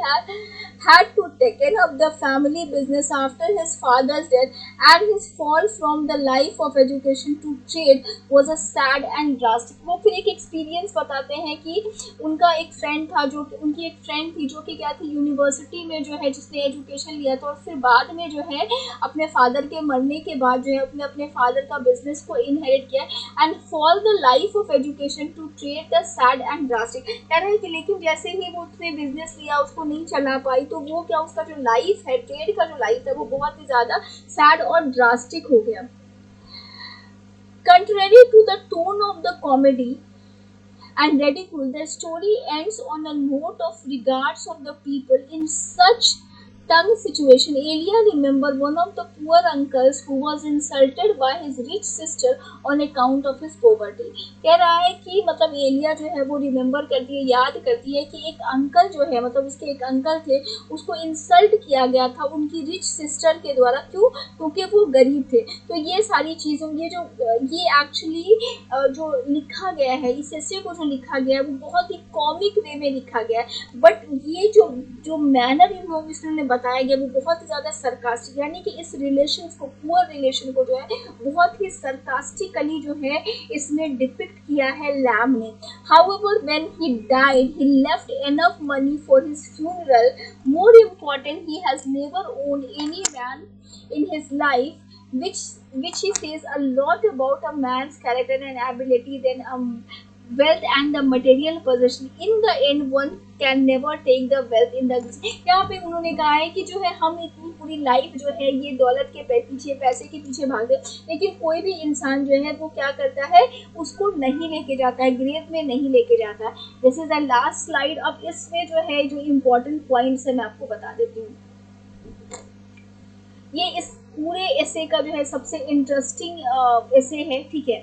had to take care of the family business after his father's death, and his fall from the life of education to trade was a sad and drastic. वो फिर एक experience बताते हैं कि उनका एक friend था जो उनकी एक फ्रेंड थी जो कि क्या थी यूनिवर्सिटी में जो है जिसने एजुकेशन लिया था और फिर बाद में जो है अपने फादर के मरने के बाद जो है अपने अपने फादर का बिजनेस को इनहेरिट किया and fall the life of education to trade the sad and drastic. कह रहे हैं कि लेकिन जैसे ही वो उसने बिजनेस लिया उसको नहीं चला पाई तो वो क्या उसका जो लाइफ है ट्रेड का जो लाइफ है वो बहुत ही ज़्यादा सैड और ड्रास्टिक हो गया. Contrary to the tone of the comedy and ridicule, the story ends on a note of regards of the people in such tongue situation. Elia remembered one of the poor uncles who was insulted by his rich sister on account of his poverty. कह रहा है कि मतलब एलिया जो है वो remember करती है, याद करती है कि एक अंकल जो है मतलब उसके एक अंकल थे उसको इंसल्ट किया गया था उनकी रिच सिस्टर के द्वारा. क्यों? क्योंकि वो गरीब थे. तो ये सारी चीज़ों ये एक्चुअली जो लिखा गया है इस ऐसे को जो लिखा गया है वो बहुत ही कॉमिक वे में लिखा गया है, बट ये जो मैनर इन लोग इसने बताया गया वो बहुत ही ज़्यादा सरकास्टिक, यानी कि इस रिलेशन को पुअर रिलेशन को जो है बहुत ही सरकास्टिकली जो है इसमें डिपिक्ट किया है लैम ने. However, when he died, he left enough money for his funeral. More important, he has never owned any man in his life, which he says a lot about a man's character and ability than wealth and the material possession in the end one can never take the wealth in the यहाँ पे उन्होंने कहा है कि जो है हम इतनी पूरी लाइफ जो है ये दौलत के पीछे पैसे के पीछे भागते, लेकिन कोई भी इंसान जो है वो क्या करता है उसको नहीं लेके जाता है, ग्रेव में नहीं लेके जाता है। This is the last slide. अब इसमें जो है जो इम्पोर्टेंट पॉइंट्स है मैं आपको बता देती हूँ। ये इस पूरे एसे का जो है सबसे इंटरेस्टिंग एसे है, ठीक है।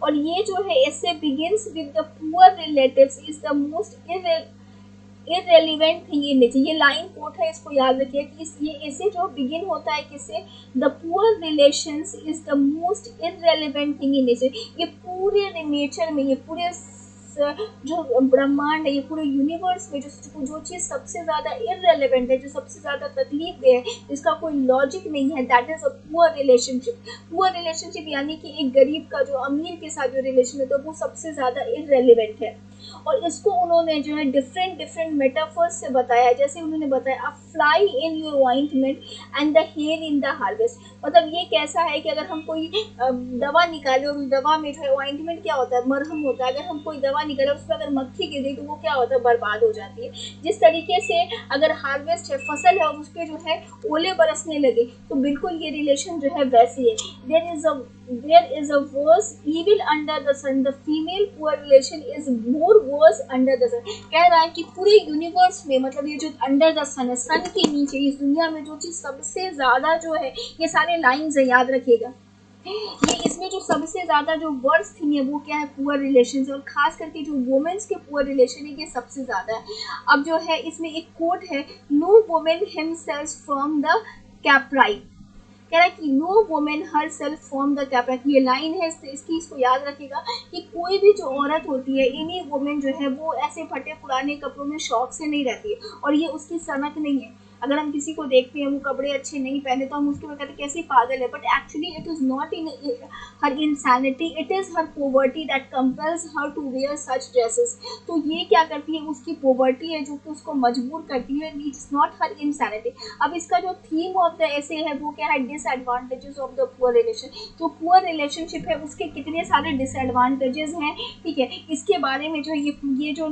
और ये जो है ऐसे begins with the poor relatives is the most irrelevant thing in nature. ये लाइन कोट है, इसको याद रखिए कि ये ऐसे जो बिगिन होता है किससे, the poor relations is the most irrelevant thing in nature. ये पूरे नेचर में, ये पूरे जो ब्रह्मांड है, ये पूरे यूनिवर्स में जो चीज़ सबसे ज़्यादा इररेलेवेंट है, जो सबसे ज़्यादा तकलीफ दे है, जिसका कोई लॉजिक नहीं है, that is a poor relationship. Poor relationship यानी कि एक गरीब का जो अमीर के साथ जो रिलेशन है तो वो सबसे ज़्यादा इररेलेवेंट है। और इसको उन्होंने जो है डिफरेंट डिफरेंट मेटाफर्स से बताया। जैसे उन्होंने बताया अ fly in your ointment and the here in the harvest. मतलब ये कैसा है कि अगर हम कोई दवा निकाले और उस दवा में जो है ऑइंटमेंट क्या होता है, मरहम होता है, अगर हम कोई दवा निकाले उसमें अगर मक्खी गिर गई तो वो क्या होता है, बर्बाद हो जाती है। जिस तरीके से अगर हार्वेस्ट है, फसल है, और उस पर जो है ओले बरसने लगे तो बिल्कुल ये रिलेशन जो है वैसी है। there is a worse evil under the sun, the female poor relation is more worse under the sun। कह रहा है कि पूरे यूनिवर्स में, मतलब ये जो अंडर द सन है, सन के नीचे इस दुनिया में जो चीज सबसे ज्यादा जो है, ये सारे लाइंस है याद रखिएगा, ये इसमें जो सबसे ज्यादा जो वर्स थिंग है वो क्या है, पुअर रिलेशन। और खास करके जो वुमेन्स के पुअर रिलेशन है ये सबसे ज्यादा है। अब जो है इसमें एक कोट है, no women himself from the copyright. कह रहा है कि no women her self from the copyright. ये लाइन है इसको याद रखेगा कि कोई भी जो औरत होती है, एनी वुमेन जो है वो ऐसे फटे पुराने कपड़ों में शौक से नहीं रहती है, और ये उसकी सनक नहीं है। अगर हम किसी को देखते हैं वो कपड़े अच्छे नहीं पहने तो हम उसके ऊपर कहते कैसी पागल है, but actually it is not in her insanity, it is her poverty that compels her to wear such dresses. तो ये क्या करती है, उसकी पोवर्टी है जो कि उसको मजबूर करती है, इट्स नॉट हर इंसैनिटी। अब इसका जो थीम ऑफ द ऐसे है वो क्या है, disadvantages of the poor relation. जो पुअर रिलेशनशिप है उसके कितने सारे डिसएडवांटेजेस हैं, ठीक है, इसके बारे में जो ये जो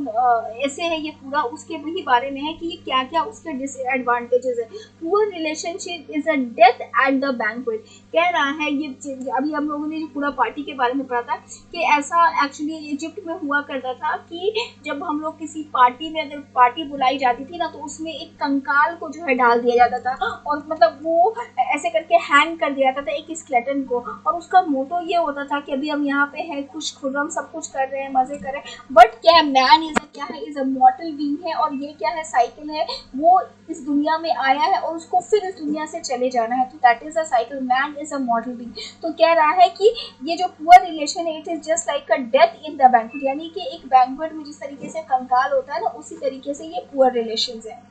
ऐसे है ये पूरा उसके भी बारे में है कि क्या क्या उसके डिसएडवांटेजेस है। Poor relationship is a death at the banquet. कह रहा है ये अभी हम लोगों ने जो पूरा पार्टी के बारे में पढ़ा था कि ऐसा एक्चुअली इजिप्ट में हुआ करता था कि जब हम लोग किसी पार्टी में अगर पार्टी बुलाई जाती थी ना तो उसमें एक कंकाल को जो है डाल दिया जाता था, और मतलब वो ऐसे करके हैंग कर दिया जाता था एक स्केलेटन को, और उसका मोटो ये होता था कि अभी हम यहाँ पे हैं, खुश खुर्रम सब कुछ कर रहे हैं, मजे कर रहे हैं, बट क्या है, मैन इज क्या है, इज अ मॉर्टल बीइंग है, और ये क्या है, साइकिल है, वो इस दुनिया में आया है और उसको फिर इस दुनिया से चले जाना है, तो that is a cycle, man is a मॉर्टल being. तो कह रहा है कि ये जो पुअर रिलेशन है it is just like a death in the banquet, यानी कि एक बैंक्वेट में जिस तरीके से कंकाल होता है ना, उसी तरीके से ये पुअर रिलेशन है।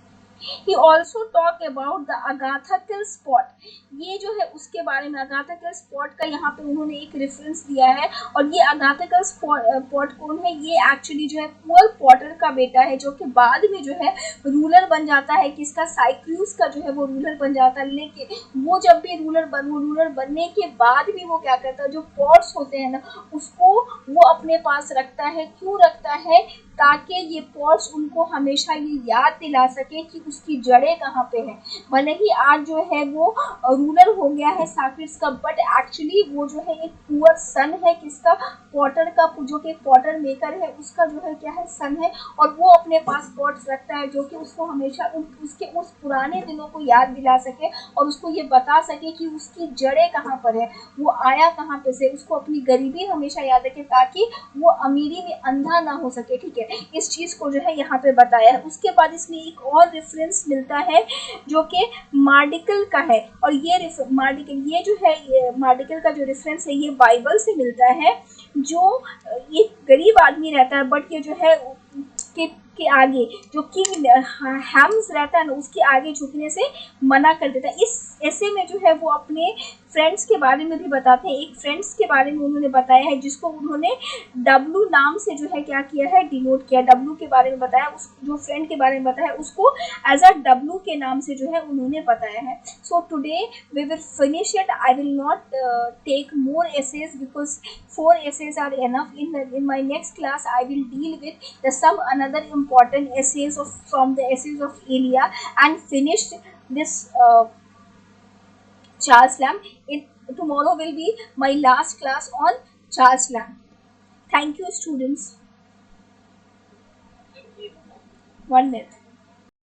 He also talk about the Agatha Kill spot। ये जो है उसके बारे में, अगाथा किल स्पॉट का यहाँ पे उन्होंने एक रेफरेंस दिया है, और ये अगाथा किल स्पॉट कौन है, ये एक्चुअली जो है पुअर पॉटर का बेटा है, जो कि बाद में जो है रूलर बन जाता है, किसका, साइक्लूस का जो है वो रूलर बन जाता है। लेकिन वो जब भी रूलर बनने के बाद भी वो क्या करता है, जो पॉट्स होते हैं ना उसको वो अपने पास रखता है। क्यों रखता है, ताकि ये पॉट्स उनको हमेशा ये याद दिला सके कि उसकी जड़ें कहाँ पे हैं। भले ही आज जो है वो रूलर हो गया है साकिर्स का, बट एक्चुअली वो जो है एक पुअर सन है, किसका, पॉटर का, जो कि पॉटर मेकर है उसका जो है क्या है, सन है, और वो अपने पास पॉट्स रखता है जो कि उसको हमेशा उसके उस पुराने दिनों को याद दिला सके, और उसको ये बता सके कि उसकी जड़ें कहाँ पर है, वो आया कहाँ पे से, उसको अपनी गरीबी हमेशा याद रखे ताकि वो अमीरी में अंधा ना हो सके, ठीक है। इस चीज को जो है यहाँ पे बताया है। उसके बाद इसमें एक और रेफरेंस मिलता है जो कि मार्डिकल का है, और ये मार्डिकल, ये जो है मार्डिकल का जो रेफरेंस है ये बाइबल से मिलता है। जो ये गरीब आदमी रहता है, बट ये जो है के आगे जो किंग हैम्स रहता है ना उसके आगे झुकने से मना कर देता है। इस ऐसे में जो है वो अपने फ्रेंड्स के बारे में भी बताते हैं। एक फ्रेंड्स के बारे में उन्होंने बताया है जिसको उन्होंने डब्लू नाम से जो है क्या किया है, डिनोट किया। डब्लू के बारे में बताया, उस जो फ्रेंड के बारे में बताया उसको एज अ डब्लू के नाम से जो है उन्होंने बताया है। So today we will finish it. I will not take more essays because 4 essays are enough. In my next class I will deal with the some another important essays of from the essays of Elia and finish this Charles Lamb. Tomorrow will be my last class on Charles Lamb. Thank you, students. 1 minute.